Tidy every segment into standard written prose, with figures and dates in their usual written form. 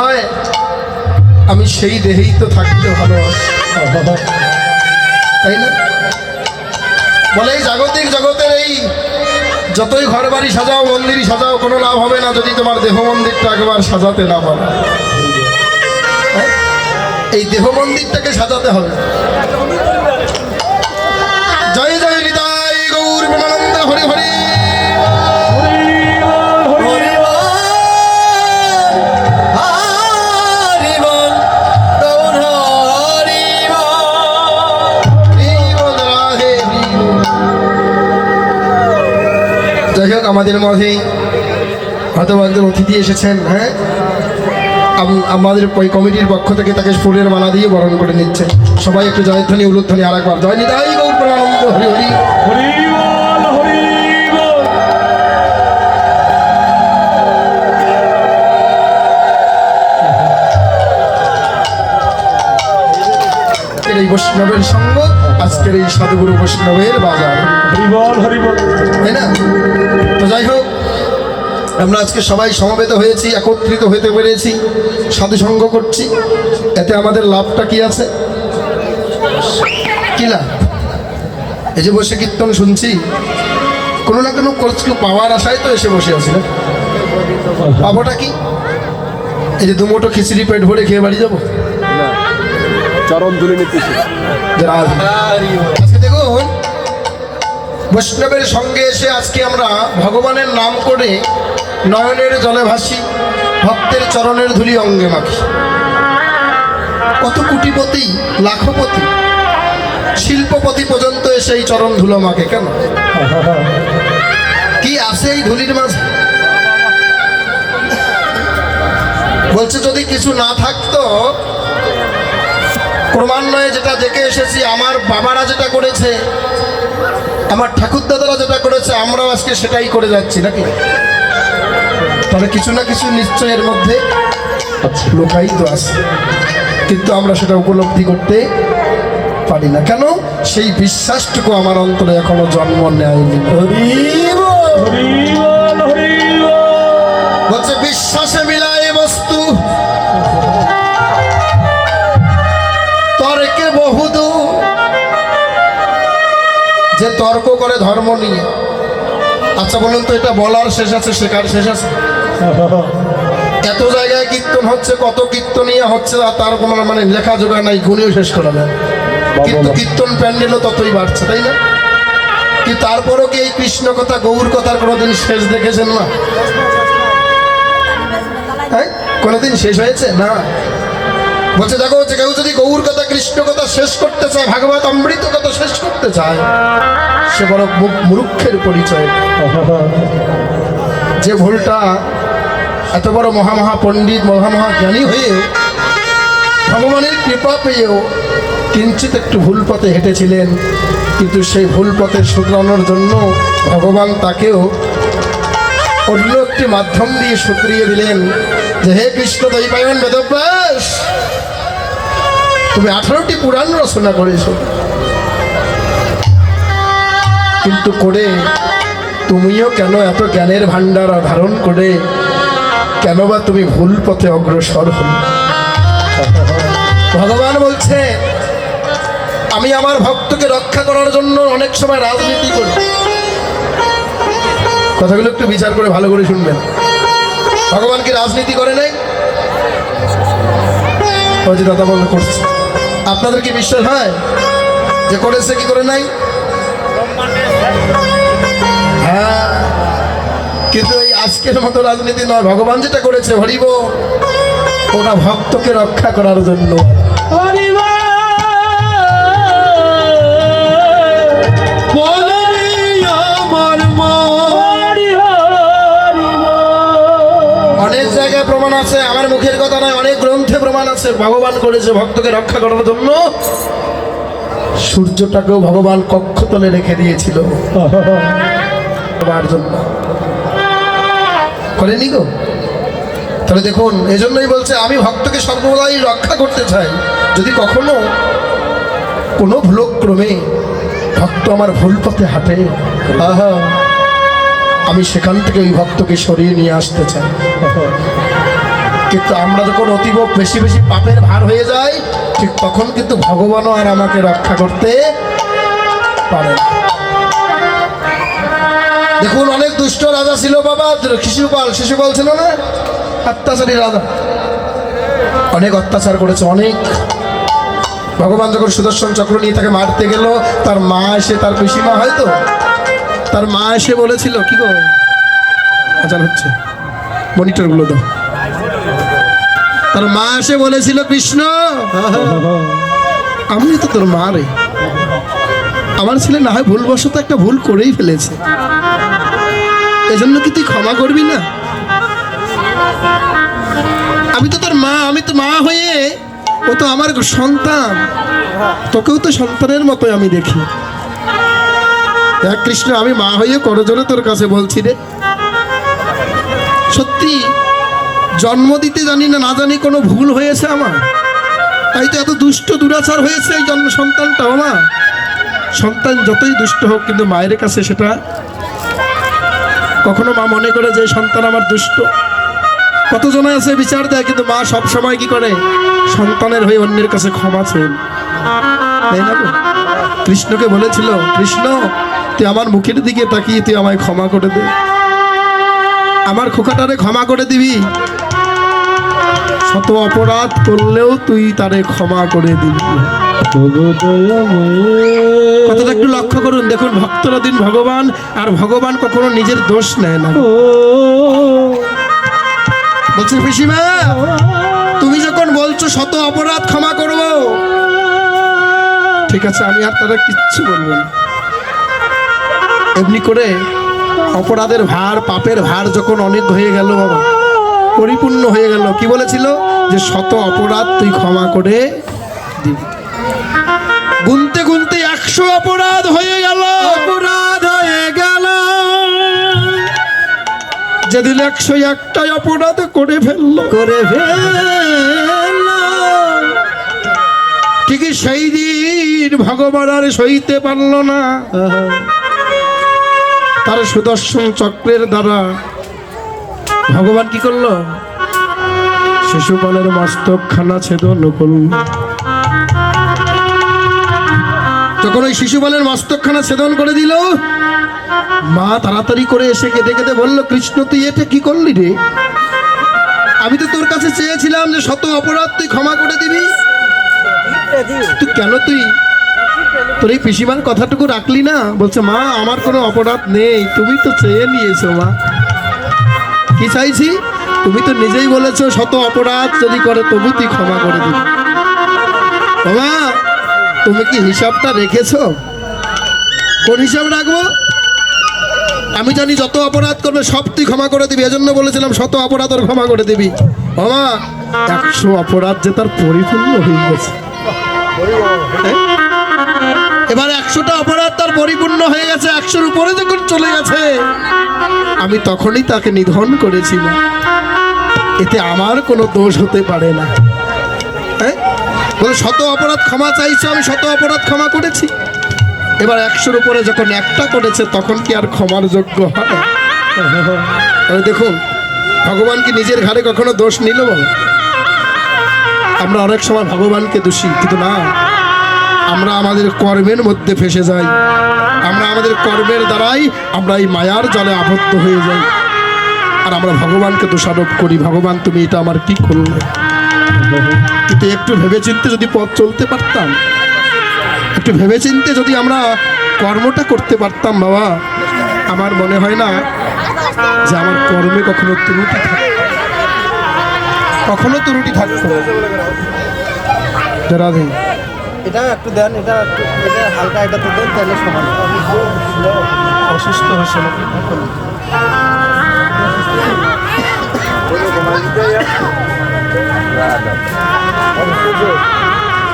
হয় আমি সেই দেহেই তো থাকতে ভালোবাসি, তাই না? বলে এই জাগতিক জগতের এই যতই ঘর বাড়ি সাজাও, মন্দির সাজাও, কোনো লাভ হবে না যদি তোমার দেহ মন্দিরটা একবার সাজাতে না পারো। এই দেহ মন্দিরটাকে সাজাতে হবে। জয় জয় নিতাই গৌর প্রেমানন্দ হরি হরি। যাই হোক, আমাদের মাঝে হয়তো একজন অতিথি এসেছেন। হ্যাঁ, আমাদের ওই কমিটির পক্ষ থেকে তাকে ফুলের মালা দিয়ে বরণ করে নিচ্ছে। সবাই একটু জয়ধ্বনি উলুধ্বনি আর একবার জয় নিতাই গৌর প্রেমানন্দ হরি হরি। এই বৈষ্ণবের সঙ্গ আজকের এই সাধুগুরু বৈষ্ণবের বাজার, তাই না? তো যাই হোক, আমরা আজকে সবাই সমবেত হয়েছি, একত্রিত হতে পেরেছি, সাধু সঙ্গ করছি। এতে আমাদের লাভটা কি আছে? কি লাভ? এই যে বসে কীর্তন শুনছি, কোনো না কোনো কিছু পাওয়ার আশায় তো এসে বসে আছি না? পাবোটা কি? এই যে দুমুঠো খিচড়ি পেট ভরে খেয়ে বাড়ি যাবো? চরণ ধুলে নিতেছে। আজকে দেখুন, বৈষ্ণবের সঙ্গে এসে আজকে আমরা ভগবানের নাম করে নয়নের জলে ভাসি, ভক্তের চরণের ধুলি অঙ্গে মাখি। কত কোটিপতি, লাখপতি, শিল্পপতি পর্যন্ত এসে এই চরণ ধুলো মাখে। কেন? কি আছে এই ধুলির মাঝে? বলছে যদি কিছু না থাকতো, ক্রমান্বয়ে যেটা দেখে এসেছি, আমার বাবারা যেটা করেছে, আমার ঠাকুরদাদারা যেটা করেছে, আমরাও আজকে সেটাই করে যাচ্ছি নাকি? তবে কিছু না কিছু নিশ্চয় এর মধ্যে লোকায়িত আছে, কিন্তু আমরা সেটা উপলব্ধি করতে পারি না। কেন? সেই বিশ্বাসটুকু আমার অন্তরে এখনো জন্ম নেয়নি। বলছে বিশ্বাসে মিলায় বস্তু, তর্কে বহুদূর। যে তর্ক করে ধর্ম নিয়ে, আচ্ছা বলুন তো, এটা বলার শেষ আছে? শেখার শেষ আছে? এত জায়গায় কীর্তন হচ্ছে, কত কীর্তনীয় হচ্ছে, তার কোনো মানে লেখা জোগা নাই, গুণেও শেষ করা যায়। কিন্তু কীর্তন প্যান্ডেলও ততই বাড়ছে, তাই না? কি তারপরও কি এই কৃষ্ণ কথা, গৌর কথার কোনোদিন শেষ দেখেছেন না? হ্যাঁ, কোনোদিন শেষ হয়েছে না? বলছে দেখো, যে কেউ যদি গৌর কথা, কৃষ্ণ কথা শেষ করতে চায়, ভাগবত অমৃত কথা শেষ করতে চায়, সে বড় মূর্খের পরিচয়। যে ভুলটা এত বড় মহামহা পণ্ডিত, মহামহা জ্ঞানী হয়েও, ভগবানের কৃপা পেয়েও কিঞ্চিত একটু ভুল পথে হেঁটেছিলেন, কিন্তু সেই ভুল পথে শুধরানোর জন্য ভগবান তাকেও অন্য একটি মাধ্যম দিয়ে শুধরিয়ে দিলেন যে হে কৃষ্ণ দৈপায়ন বেদব্যাস, তুমি 18টি পুরাণ রচনা করেছো, কিন্তু করে তুমিও কেন এত জ্ঞানের ভান্ডার ধারণ করে কেন বা তুমি ভুল পথে অগ্রসর হল? ভগবান বলছে আমি আমার ভক্তকে রক্ষা করার জন্য অনেক সময় রাজনীতি করি। কথাগুলো একটু বিচার করে ভালো করে শুনবেন। ভগবান কি রাজনীতি করে নাই? দাদা বল করছে। আপনাদের কি বিশ্বাস হয় যে করেছে কি করে নাই? হ্যাঁ, কিন্তু এই আজকের মতো রাজনীতি নয়। ভগবান যেটা করেছে হরিব, ওটা ভক্তকে রক্ষা করার জন্য। অনেক জায়গায় প্রমাণ আছে, আমার মুখের কথা নয়, অনেক গ্রন্থে প্রমাণ আছে ভগবান করেছে ভক্তকে রক্ষা করার জন্য। সূর্যটাকেও ভগবান কক্ষতলে রেখে দিয়েছিল জন্য, করেনি গো? তাহলে দেখুন, এজন্যই বলছে আমি ভক্তকে সর্বদাই রক্ষা করতে চাই। যদি কখনো কোনো ভুলক্রমে ভক্ত আমার ভুল পথে হাঁটে, আমি সেখান থেকে ওই ভক্তকে সরিয়ে নিয়ে আসতে চাই। কিন্তু আমরা যখন অতীব বেশি বেশি পাপের ভার হয়ে যাই, ঠিক তখন কিন্তু ভগবানও আর আমাকে রক্ষা করতে পারে না। দেখুন, অনেক দুষ্ট রাজা ছিল বাবা, শিশুপাল ছিল না, অত্যাচারী রাজা, অনেক অত্যাচার করেছে, অনেক। ভগবান যখন সুদর্শন চক্র নিয়ে তাকে মারতে গেল, তার মা এসে, তার পিসিমা হয়তো, তার মা এসে বলেছিল, কি গো আজান হচ্ছে, মনিটরগুলো দাও। তার মা এসে বলেছিল, কৃষ্ণ আমি তো তোর মা রে, আমার ছেলে না হয় ভুলবশত একটা ভুল করেই ফেলেছে, এজন্য কি তুই ক্ষমা করবি না? আমি তো তোর মা, আমি তো মা হয়ে, ও তো আমার সন্তান, তোকেও তো সন্তানের মতোই আমি দেখি। দেখ কৃষ্ণ, আমি মা হয়ে করজোরে তোর কাছে বলছি রে, সত্যি জন্ম দিতে জানি না, না জানি কোনো ভুল হয়েছে আমার, তাই তো এত দুষ্ট দুরাচার হয়েছে এই জন্ম সন্তানটাও। মা, সন্তান যতই দুষ্ট হোক, কিন্তু মায়ের কাছে সেটা কখনো মা মনে করে যে সন্তান আমার দুষ্ট। কতজন আছে বিচার দেয়, কিন্তু মা সব সময় কি করে, সন্তানের হয়ে অন্যের কাছে ক্ষমা চেন, তাই না? কৃষ্ণকে বলেছিল, কৃষ্ণ তুই আমার মুখের দিকে তাকিয়ে তুই আমায় ক্ষমা করে দে, আমার খোকাটারে ক্ষমা করে দিবি, শত অপরাধ করলেও তুই তারে ক্ষমা করে দিবি। কথাটা একটু লক্ষ্য করুন, দেখুন ভক্তরা দিন ভগবান, আর ভগবান কখনো নিজের দোষ নেয় না। বলছে পিসিমা, তুমি যখন বলছো শত অপরাধ ক্ষমা করব, ঠিক আছে, আমি আর তারা কিচ্ছু বলবো না। এমনি করে অপরাধের ভার, পাপের ভার যখন অনেক হয়ে গেল বাবা, পরিপূর্ণ হয়ে গেল, কি বলেছিল যে শত অপরাধ তুই ক্ষমা করে দিবি। গুনতে গুনতে 100 অপরাধ হয়ে গেল, অপরাধ হয়ে গেল, যেদিন 101টাই অপরাধ করে ফেললো, ঠিকই সেই দিন ভগবান আর সইতে পারল না, তার সুদর্শন চক্রের দ্বারা ভগবান কি করলো, শিশুপালের মস্তকখানা ছেদন করল। যখন ওই শিশুপালের মস্তকখানা ছেদন করে দিল, মা তাড়াতাড়ি করে এসে কেঁদে কেঁদে বলল, কৃষ্ণ তুই এটা কি করলি রে? আমি তো তোর কাছে চেয়েছিলাম যে শত অপরাধ তুই ক্ষমা করে দিবি, তুই কেন তোর এই পিসিমার কথাটুকু রাখলি না? বলছে, মা আমার কোনো অপরাধ নেই, তুমি তো চেয়ে নিয়েছো। মা, কি চাইছি? তুমি তো নিজেই বলেছো শত অপরাধ যদি করে তবু তুই ক্ষমা করে দিবি। বাবা, তুমি কি হিসাবটা রেখেছো? কোন হিসাব রাখবো? আমি জানি যত অপরাধ করবে সব তুই ক্ষমা করে দিবি, এজন্য বলেছিলাম শত অপরাধ আর ক্ষমা করে দিবি। বাবা, 100 অপরাধ যে তার পরিপূর্ণ হয়ে গেছে, এবার 100টা অপরাধ তার পরিপূর্ণ হয়ে গেছে, 100-র উপরে যখন চলে গেছে, আমি তখনই তাকে নিধন করেছিলাম, এতে আমার কোনো দোষ হতে পারে না। বলে শত অপরাধ ক্ষমা চাইছো, আমি শত অপরাধ ক্ষমা করেছি, এবার 100-র উপরে যখন একটা করেছে তখন কি আর ক্ষমার যোগ্য হয়? দেখুন, ভগবান কি নিজের ঘাড়ে কখনো দোষ নিল? আমরা অনেক সময় ভগবানকে দোষী, কিন্তু না, আমরা আমাদের কর্মের মধ্যে ফেসে যাই, আমরা আমাদের কর্মের দ্বারাই আমরা এই মায়ার জলে আবদ্ধ হয়ে যাই, আর আমরা ভগবানকে দোষারোপ করি, ভগবান তুমি এটা আমার কি করলে? কিন্তু একটু ভেবেচিন্তে যদি পথ চলতে পারতাম, একটু ভেবেচিন্তে যদি আমরা কর্মটা করতে পারতাম বাবা, আমার মনে হয় না যে আমার কর্মে কখনো ত্রুটি থাকতো। রাধে, এটা একটু দেন, এটা হালকা, এটা তো দেন, তাহলে সমান। অসুস্থ হয়েছে নাকি?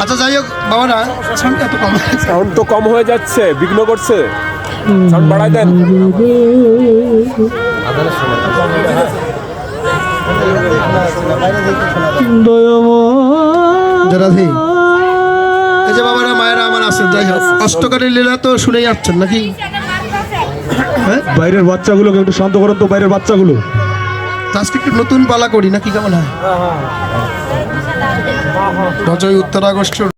আচ্ছা যাই হোক বাবা, না সাউন্ড এত কম, সাউন্ড তো কম হয়ে যাচ্ছে, বিঘ্ন করছে, সাউন্ড বাড়াই দেন। রাধে, এই যে বাবারা মায়েরা আমার আছেন, যাই হোক অষ্টকারীর লীলা তো শুনেই যাচ্ছেন নাকি? বাইরের বাচ্চাগুলোকে একটু শান্ত করেন তো, বাইরের বাচ্চাগুলো তো আজকে একটু নতুন পালা করি নাকি, কেমন হয়? 5ই উত্তর আগস্ট